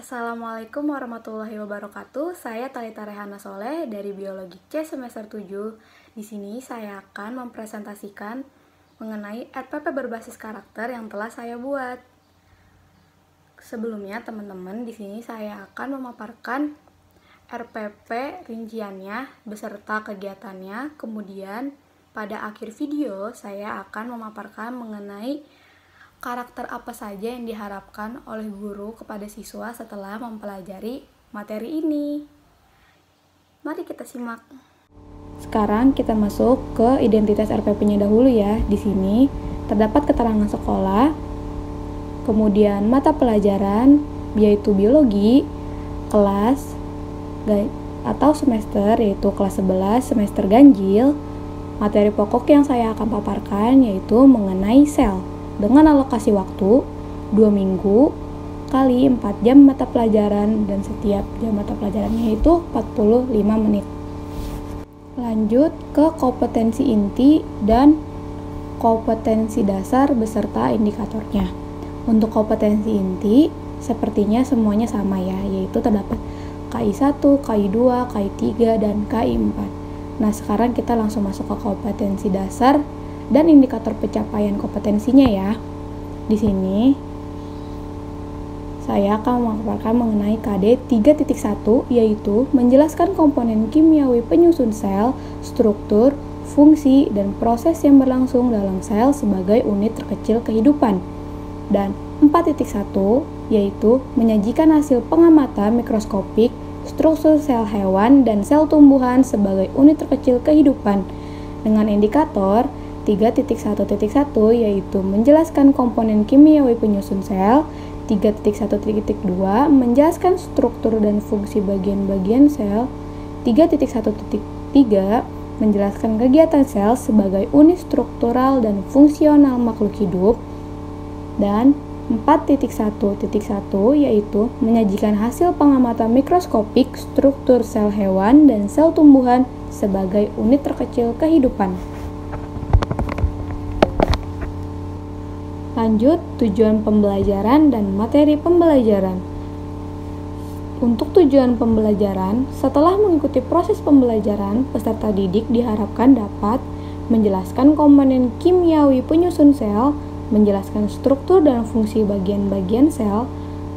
Assalamualaikum warahmatullahi wabarakatuh. Saya Talita Rehana Soleh dari Biologi C semester 7. Di sini saya akan mempresentasikan mengenai RPP berbasis karakter yang telah saya buat. Sebelumnya, teman-teman, di sini saya akan memaparkan RPP rinciannya beserta kegiatannya. Kemudian, pada akhir video saya akan memaparkan mengenai karakter apa saja yang diharapkan oleh guru kepada siswa setelah mempelajari materi ini. Mari kita simak. Sekarang kita masuk ke identitas RPP-nya dahulu ya. Di sini terdapat keterangan sekolah, kemudian mata pelajaran, yaitu biologi, kelas atau semester, yaitu kelas 11 semester ganjil. Materi pokok yang saya akan paparkan yaitu mengenai sel, dengan alokasi waktu 2 minggu kali 4 jam mata pelajaran, dan setiap jam mata pelajarannya itu 45 menit. Lanjut ke kompetensi inti dan kompetensi dasar beserta indikatornya. Untuk kompetensi inti, sepertinya semuanya sama ya, yaitu terdapat KI1, KI2, KI3, dan KI4. Nah, sekarang kita langsung masuk ke kompetensi dasar dan indikator pencapaian kompetensinya ya. Di sini saya akan memaparkan mengenai KD 3.1, yaitu menjelaskan komponen kimiawi penyusun sel, struktur, fungsi, dan proses yang berlangsung dalam sel sebagai unit terkecil kehidupan. Dan 4.1 yaitu menyajikan hasil pengamatan mikroskopik struktur sel hewan dan sel tumbuhan sebagai unit terkecil kehidupan. Dengan indikator 3.1.1 yaitu menjelaskan komponen kimiawi penyusun sel, 3.1.2 menjelaskan struktur dan fungsi bagian-bagian sel, 3.1.3 menjelaskan kegiatan sel sebagai unit struktural dan fungsional makhluk hidup, dan 4.1.1 yaitu menyajikan hasil pengamatan mikroskopik struktur sel hewan dan sel tumbuhan sebagai unit terkecil kehidupan. Lanjut, tujuan pembelajaran dan materi pembelajaran. Untuk tujuan pembelajaran, setelah mengikuti proses pembelajaran, peserta didik diharapkan dapat menjelaskan komponen kimiawi penyusun sel, menjelaskan struktur dan fungsi bagian-bagian sel,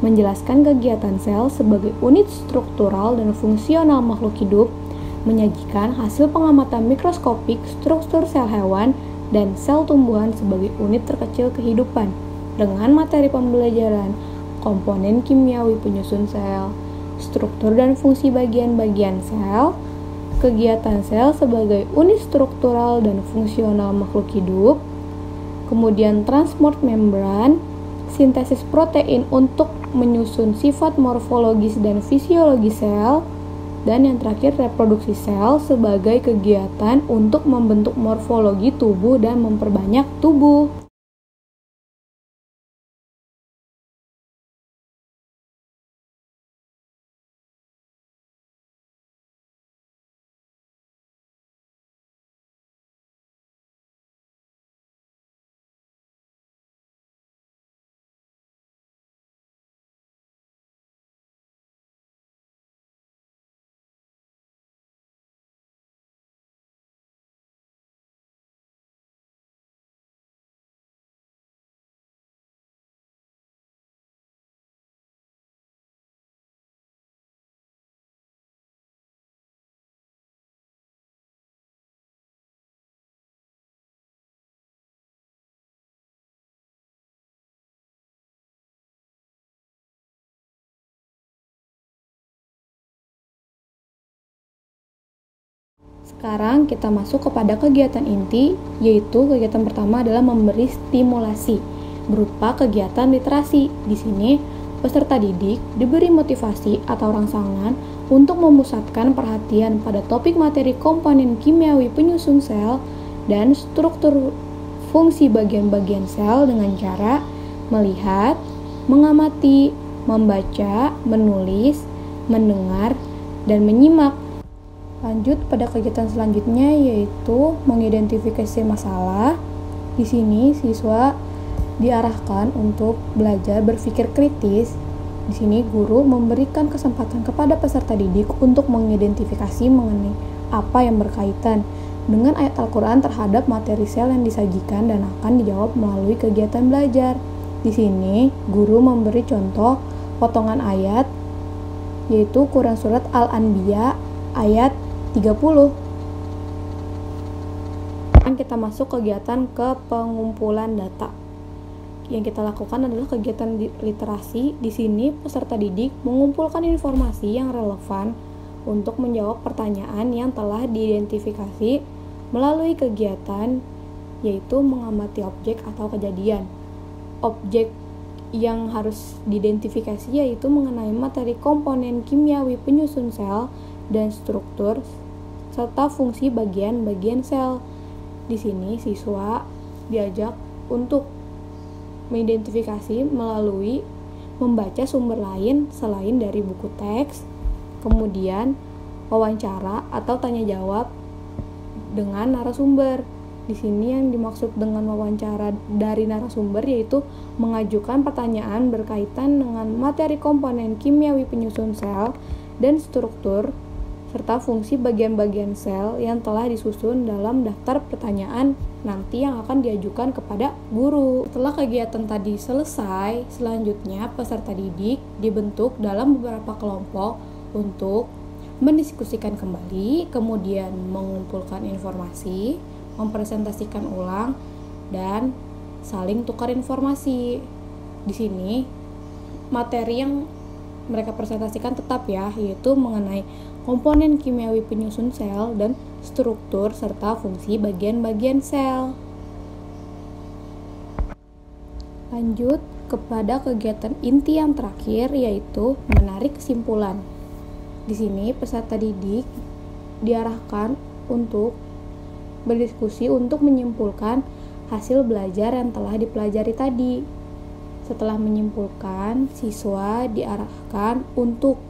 menjelaskan kegiatan sel sebagai unit struktural dan fungsional makhluk hidup, menyajikan hasil pengamatan mikroskopik struktur sel hewan dan sel tumbuhan sebagai unit terkecil kehidupan. Dengan materi pembelajaran, komponen kimiawi penyusun sel, struktur dan fungsi bagian-bagian sel, kegiatan sel sebagai unit struktural dan fungsional makhluk hidup, kemudian transport membran, sintesis protein untuk menyusun sifat morfologis dan fisiologis sel, dan yang terakhir reproduksi sel sebagai kegiatan untuk membentuk morfologi tubuh dan memperbanyak tubuh. Sekarang kita masuk kepada kegiatan inti, yaitu kegiatan pertama adalah memberi stimulasi berupa kegiatan literasi. Di sini, peserta didik diberi motivasi atau rangsangan untuk memusatkan perhatian pada topik materi komponen kimiawi penyusun sel dan struktur fungsi bagian-bagian sel dengan cara melihat, mengamati, membaca, menulis, mendengar, dan menyimak. Lanjut pada kegiatan selanjutnya, yaitu mengidentifikasi masalah. Di sini siswa diarahkan untuk belajar berpikir kritis Di sini guru memberikan kesempatan kepada peserta didik untuk mengidentifikasi mengenai apa yang berkaitan dengan ayat Al-Quran terhadap materi sel yang disajikan dan akan dijawab melalui kegiatan belajar. Di sini guru memberi contoh potongan ayat yaitu Quran Surat Al-Anbiya ayat 30. Dan kita masuk kegiatan ke pengumpulan data. Yang kita lakukan adalah kegiatan literasi. Di sini peserta didik mengumpulkan informasi yang relevan untuk menjawab pertanyaan yang telah diidentifikasi melalui kegiatan, yaitu mengamati objek atau kejadian. Objek yang harus diidentifikasi yaitu mengenai materi komponen kimiawi penyusun sel dan struktur serta fungsi bagian-bagian sel. Di sini siswa diajak untuk mengidentifikasi melalui membaca sumber lain selain dari buku teks, kemudian wawancara atau tanya jawab dengan narasumber. Di sini yang dimaksud dengan wawancara dari narasumber yaitu mengajukan pertanyaan berkaitan dengan materi komponen kimiawi penyusun sel dan struktur serta fungsi bagian-bagian sel yang telah disusun dalam daftar pertanyaan nanti yang akan diajukan kepada guru. Setelah kegiatan tadi selesai, selanjutnya peserta didik dibentuk dalam beberapa kelompok untuk mendiskusikan kembali, kemudian mengumpulkan informasi, mempresentasikan ulang, dan saling tukar informasi. Di sini materi yang mereka presentasikan tetap ya, yaitu mengenai komponen kimiawi penyusun sel dan struktur serta fungsi bagian-bagian sel. Lanjut kepada kegiatan inti yang terakhir, yaitu menarik kesimpulan. Di sini peserta didik diarahkan untuk berdiskusi untuk menyimpulkan hasil belajar yang telah dipelajari tadi. Setelah menyimpulkan, siswa diarahkan untuk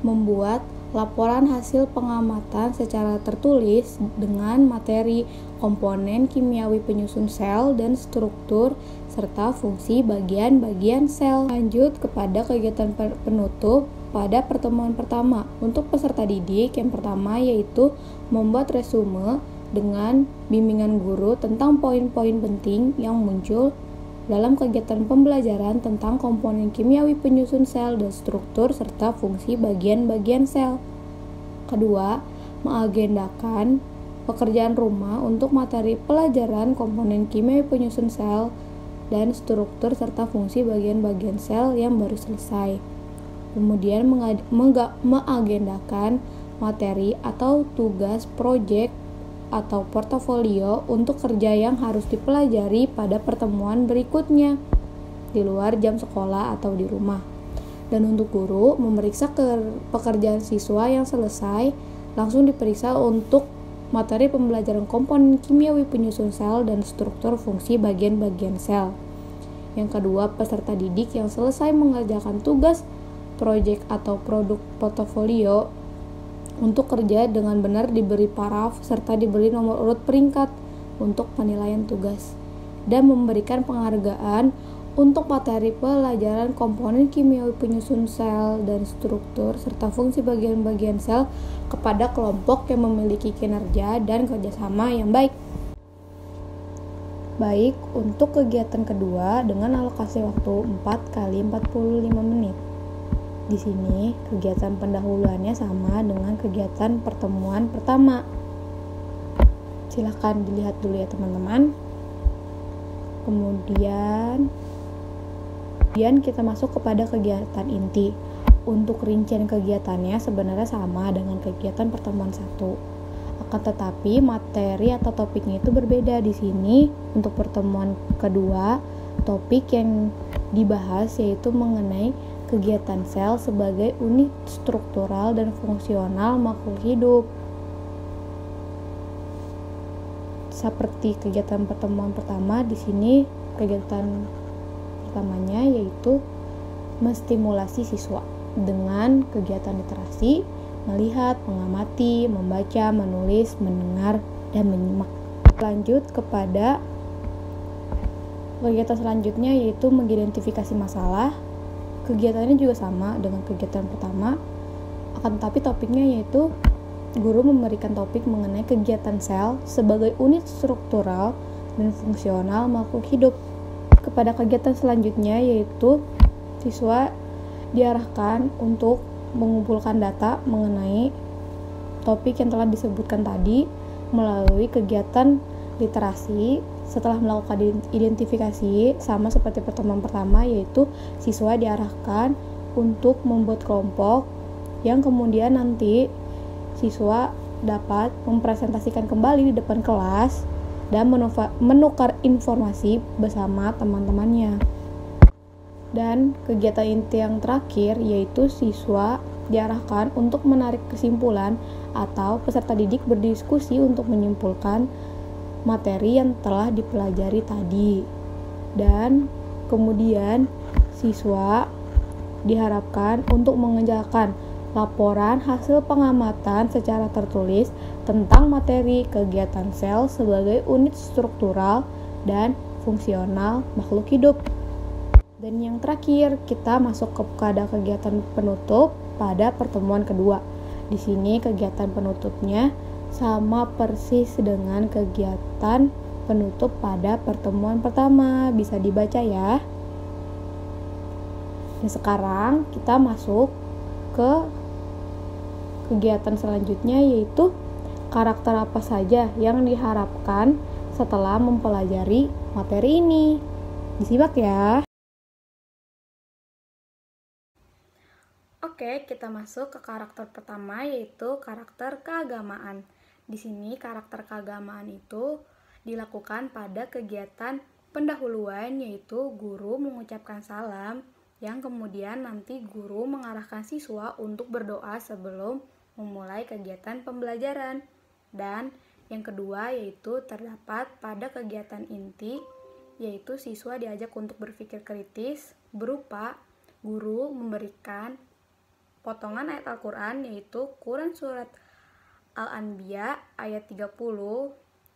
membuat laporan hasil pengamatan secara tertulis dengan materi komponen kimiawi penyusun sel dan struktur serta fungsi bagian-bagian sel. Lanjut kepada kegiatan penutup pada pertemuan pertama. Untuk peserta didik, yang pertama yaitu membuat resume dengan bimbingan guru tentang poin-poin penting yang muncul dalam kegiatan pembelajaran tentang komponen kimiawi penyusun sel dan struktur serta fungsi bagian-bagian sel. Kedua, mengagendakan pekerjaan rumah untuk materi pelajaran komponen kimiawi penyusun sel dan struktur serta fungsi bagian-bagian sel yang baru selesai. Kemudian mengagendakan materi atau tugas proyek atau portofolio untuk kerja yang harus dipelajari pada pertemuan berikutnya di luar jam sekolah atau di rumah. Dan untuk guru, memeriksa pekerjaan siswa yang selesai langsung diperiksa untuk materi pembelajaran komponen kimiawi penyusun sel dan struktur fungsi bagian-bagian sel. Yang kedua, peserta didik yang selesai mengerjakan tugas proyek atau produk portofolio untuk kerja dengan benar diberi paraf serta diberi nomor urut peringkat untuk penilaian tugas dan memberikan penghargaan untuk materi pelajaran komponen kimiawi penyusun sel dan struktur serta fungsi bagian-bagian sel kepada kelompok yang memiliki kinerja dan kerjasama yang baik. Baik, untuk kegiatan kedua dengan alokasi waktu 4x45 menit. Di sini kegiatan pendahuluannya sama dengan kegiatan pertemuan pertama. Silahkan dilihat dulu ya teman-teman. Kemudian kita masuk kepada kegiatan inti. Untuk rincian kegiatannya sebenarnya sama dengan kegiatan pertemuan 1. Akan tetapi materi atau topiknya itu berbeda. Di sini untuk pertemuan kedua, topik yang dibahas yaitu mengenai kegiatan sel sebagai unit struktural dan fungsional makhluk hidup. Seperti kegiatan pertemuan pertama, di sini kegiatan pertamanya yaitu menstimulasi siswa dengan kegiatan literasi, melihat, mengamati, membaca, menulis, mendengar, dan menyimak. Lanjut kepada kegiatan selanjutnya yaitu mengidentifikasi masalah. kegiatannya juga sama dengan kegiatan pertama, akan tetapi topiknya yaitu guru memberikan topik mengenai kegiatan sel sebagai unit struktural dan fungsional makhluk hidup. Kepada kegiatan selanjutnya yaitu siswa diarahkan untuk mengumpulkan data mengenai topik yang telah disebutkan tadi melalui kegiatan literasi. Setelah melakukan identifikasi, sama seperti pertemuan pertama, yaitu siswa diarahkan untuk membuat kelompok yang kemudian nanti siswa dapat mempresentasikan kembali di depan kelas dan menukar informasi bersama teman-temannya. Dan kegiatan inti yang terakhir yaitu siswa diarahkan untuk menarik kesimpulan atau peserta didik berdiskusi untuk menyimpulkan materi yang telah dipelajari tadi. Dan kemudian siswa diharapkan untuk mengerjakan laporan hasil pengamatan secara tertulis tentang materi kegiatan sel sebagai unit struktural dan fungsional makhluk hidup. Dan yang terakhir, kita masuk kepada kegiatan penutup pada pertemuan kedua. Di sini kegiatan penutupnya sama persis dengan kegiatan penutup pada pertemuan pertama. Bisa dibaca ya. Dan sekarang kita masuk ke kegiatan selanjutnya, yaitu karakter apa saja yang diharapkan setelah mempelajari materi ini. Disimak ya. Oke, kita masuk ke karakter pertama, yaitu karakter keagamaan. Di sini karakter keagamaan itu dilakukan pada kegiatan pendahuluan, yaitu guru mengucapkan salam, yang kemudian nanti guru mengarahkan siswa untuk berdoa sebelum memulai kegiatan pembelajaran. Dan yang kedua yaitu terdapat pada kegiatan inti, yaitu siswa diajak untuk berpikir kritis berupa guru memberikan potongan ayat Al-Quran, yaitu Quran Surat Al-Anbiya ayat 30,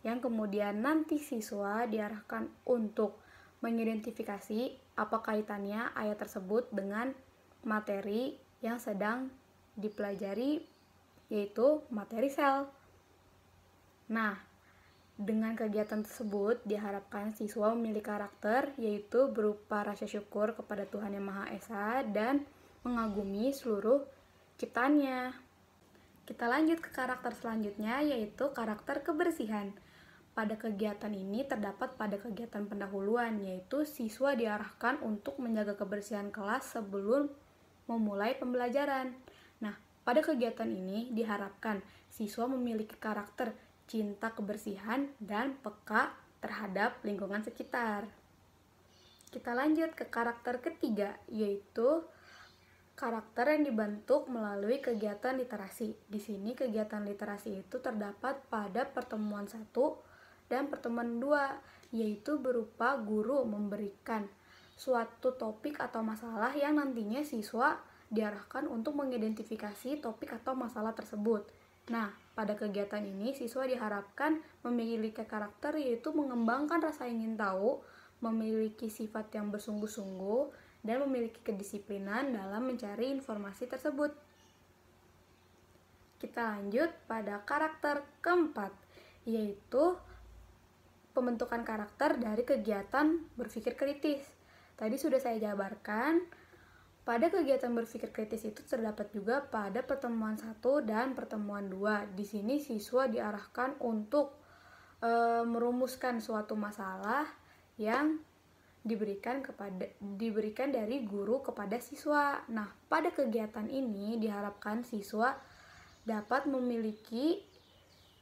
yang kemudian nanti siswa diarahkan untuk mengidentifikasi apa kaitannya ayat tersebut dengan materi yang sedang dipelajari, yaitu materi sel. Nah, dengan kegiatan tersebut diharapkan siswa memiliki karakter, yaitu berupa rasa syukur kepada Tuhan Yang Maha Esa dan mengagumi seluruh ciptaannya. Kita lanjut ke karakter selanjutnya, yaitu karakter kebersihan. Pada kegiatan ini terdapat pada kegiatan pendahuluan, yaitu siswa diarahkan untuk menjaga kebersihan kelas sebelum memulai pembelajaran. Nah, pada kegiatan ini diharapkan siswa memiliki karakter cinta kebersihan dan peka terhadap lingkungan sekitar. Kita lanjut ke karakter ketiga, yaitu karakter yang dibentuk melalui kegiatan literasi. Di sini kegiatan literasi itu terdapat pada pertemuan 1 dan pertemuan 2, yaitu berupa guru memberikan suatu topik atau masalah yang nantinya siswa diarahkan untuk mengidentifikasi topik atau masalah tersebut. Nah, pada kegiatan ini siswa diharapkan memiliki karakter, yaitu mengembangkan rasa ingin tahu, memiliki sifat yang bersungguh-sungguh, dan memiliki kedisiplinan dalam mencari informasi tersebut. Kita lanjut pada karakter keempat, yaitu pembentukan karakter dari kegiatan berpikir kritis. Tadi sudah saya jabarkan, pada kegiatan berpikir kritis itu terdapat juga pada pertemuan 1 dan pertemuan 2. Di sini siswa diarahkan untuk merumuskan suatu masalah yang diberikan dari guru kepada siswa. Nah, pada kegiatan ini diharapkan siswa dapat memiliki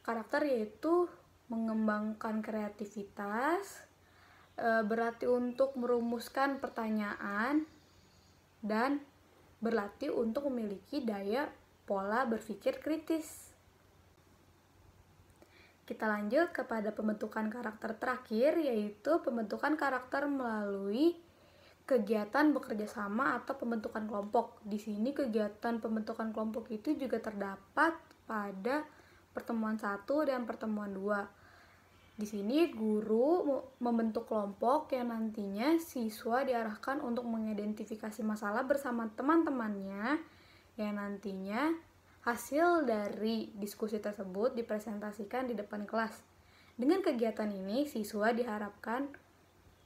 karakter, yaitu mengembangkan kreativitas, berlatih untuk merumuskan pertanyaan, dan berlatih untuk memiliki daya pola berpikir kritis. Kita lanjut kepada pembentukan karakter terakhir, yaitu pembentukan karakter melalui kegiatan bekerja sama atau pembentukan kelompok. Di sini kegiatan pembentukan kelompok itu juga terdapat pada pertemuan 1 dan pertemuan 2. Di sini guru membentuk kelompok yang nantinya siswa diarahkan untuk mengidentifikasi masalah bersama teman-temannya, yang nantinya hasil dari diskusi tersebut dipresentasikan di depan kelas. Dengan kegiatan ini, siswa diharapkan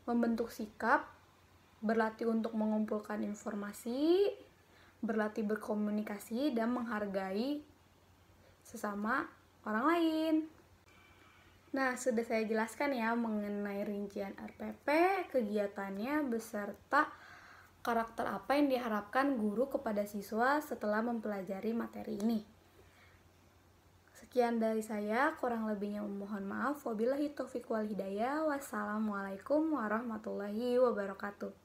membentuk sikap, berlatih untuk mengumpulkan informasi, berlatih berkomunikasi, dan menghargai sesama orang lain. Nah, sudah saya jelaskan ya mengenai rincian RPP, kegiatannya, beserta karakter apa yang diharapkan guru kepada siswa setelah mempelajari materi ini. Sekian dari saya, kurang lebihnya mohon maaf. Wabillahi taufiq wal hidayah. Wassalamualaikum warahmatullahi wabarakatuh.